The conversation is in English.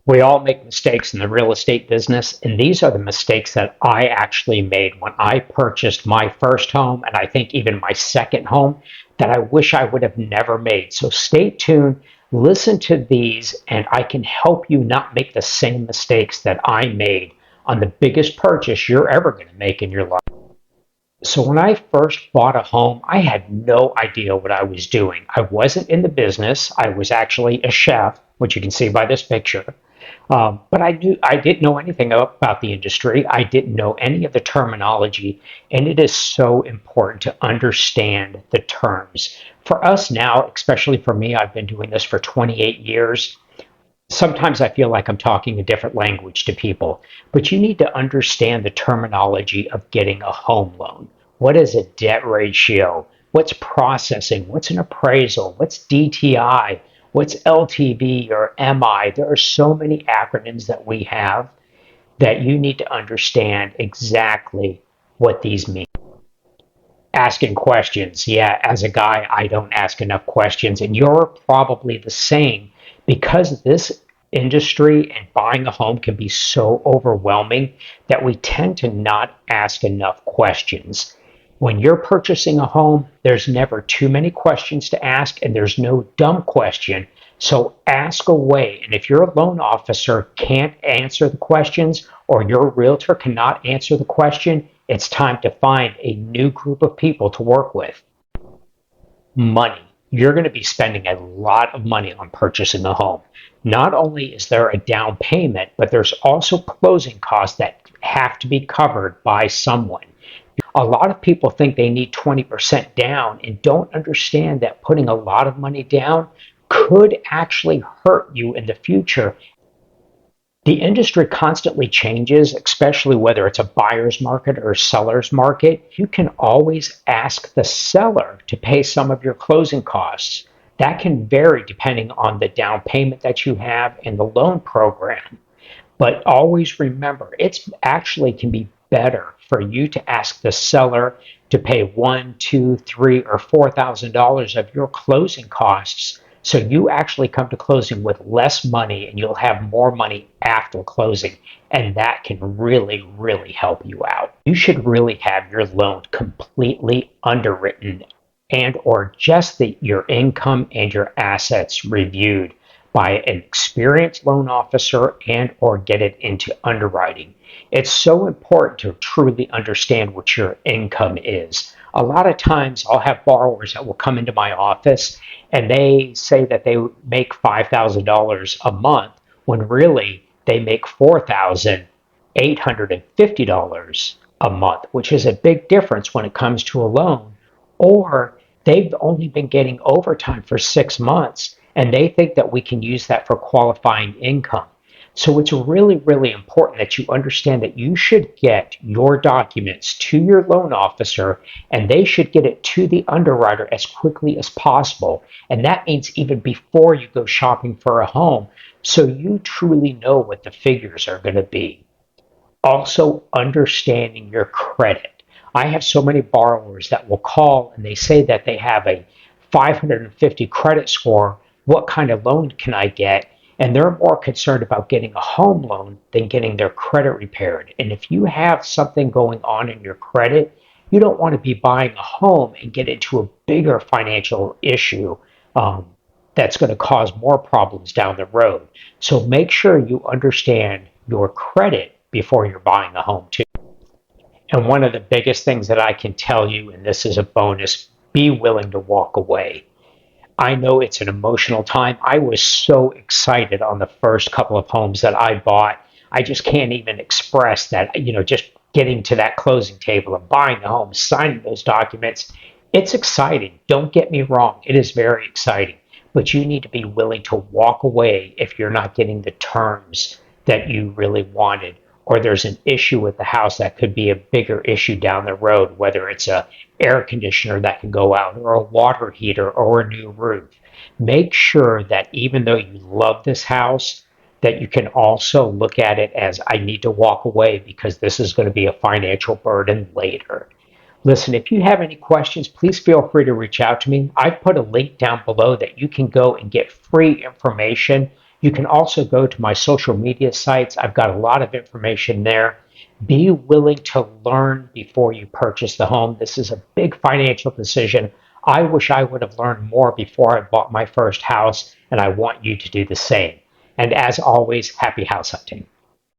We all make mistakes in the real estate business, and these are the mistakes that I actually made when I purchased my first home, and I think even my second home, that I wish I would have never made. So stay tuned, listen to these, and I can help you not make the same mistakes that I made on the biggest purchase you're ever going to make in your life. So when I first bought a home, I had no idea what I was doing. I wasn't in the business. I was actually a chef, which you can see by this picture. But I didn't know anything about the industry. I didn't know any of the terminology, and it is so important to understand the terms. For us now, especially for me, I've been doing this for 28 years. Sometimes I feel like I'm talking a different language to people, but you need to understand the terminology of getting a home loan. What is a debt ratio? What's processing? What's an appraisal? What's DTI? What's LTV or MI? There are so many acronyms that we have that you need to understand exactly what these mean. Asking questions. Yeah, as a guy, I don't ask enough questions, and you're probably the same because this industry and buying a home can be so overwhelming that we tend to not ask enough questions. When you're purchasing a home, there's never too many questions to ask, and there's no dumb question. So ask away. And if your loan officer can't answer the questions or your realtor cannot answer the question, it's time to find a new group of people to work with. Money. You're going to be spending a lot of money on purchasing a home. Not only is there a down payment, but there's also closing costs that have to be covered by someone. A lot of people think they need 20% down and don't understand that putting a lot of money down could actually hurt you in the future. The industry constantly changes, especially whether it's a buyer's market or a seller's market. You can always ask the seller to pay some of your closing costs. That can vary depending on the down payment that you have and the loan program. But always remember, it's actually can be better for you to ask the seller to pay one, two, three, or $4,000 of your closing costs. So you actually come to closing with less money and you'll have more money after closing. And that can really, really help you out. You should really have your loan completely underwritten and or just your income and your assets reviewed by an experienced loan officer and or get it into underwriting. It's so important to truly understand what your income is. A lot of times I'll have borrowers that will come into my office and they say that they make $5,000 a month when really they make $4,850 a month, which is a big difference when it comes to a loan. Or they've only been getting overtime for 6 months and they think that we can use that for qualifying income. So it's really, really important that you understand that you should get your documents to your loan officer and they should get it to the underwriter as quickly as possible. And that means even before you go shopping for a home, so you truly know what the figures are going to be. Also, understanding your credit. I have so many borrowers that will call and they say that they have a 550 credit score. What kind of loan can I get? And they're more concerned about getting a home loan than getting their credit repaired. And if you have something going on in your credit, you don't want to be buying a home and get into a bigger financial issue that's going to cause more problems down the road. So make sure you understand your credit before you're buying a home too. And one of the biggest things that I can tell you, and this is a bonus, be willing to walk away. I know it's an emotional time. I was so excited on the first couple of homes that I bought. I just can't even express that, just getting to that closing table and buying the home, signing those documents. It's exciting. Don't get me wrong. It is very exciting. But you need to be willing to walk away if you're not getting the terms that you really wanted, or there's an issue with the house that could be a bigger issue down the road, whether it's a air conditioner that can go out or a water heater or a new roof. Make sure that even though you love this house, that you can also look at it as I need to walk away because this is going to be a financial burden later. Listen, if you have any questions, please feel free to reach out to me. I've put a link down below that you can go and get free information You can also go to my social media sites. I've got a lot of information there. Be willing to learn before you purchase the home. This is a big financial decision. I wish I would have learned more before I bought my first house, and I want you to do the same. And as always, happy house hunting.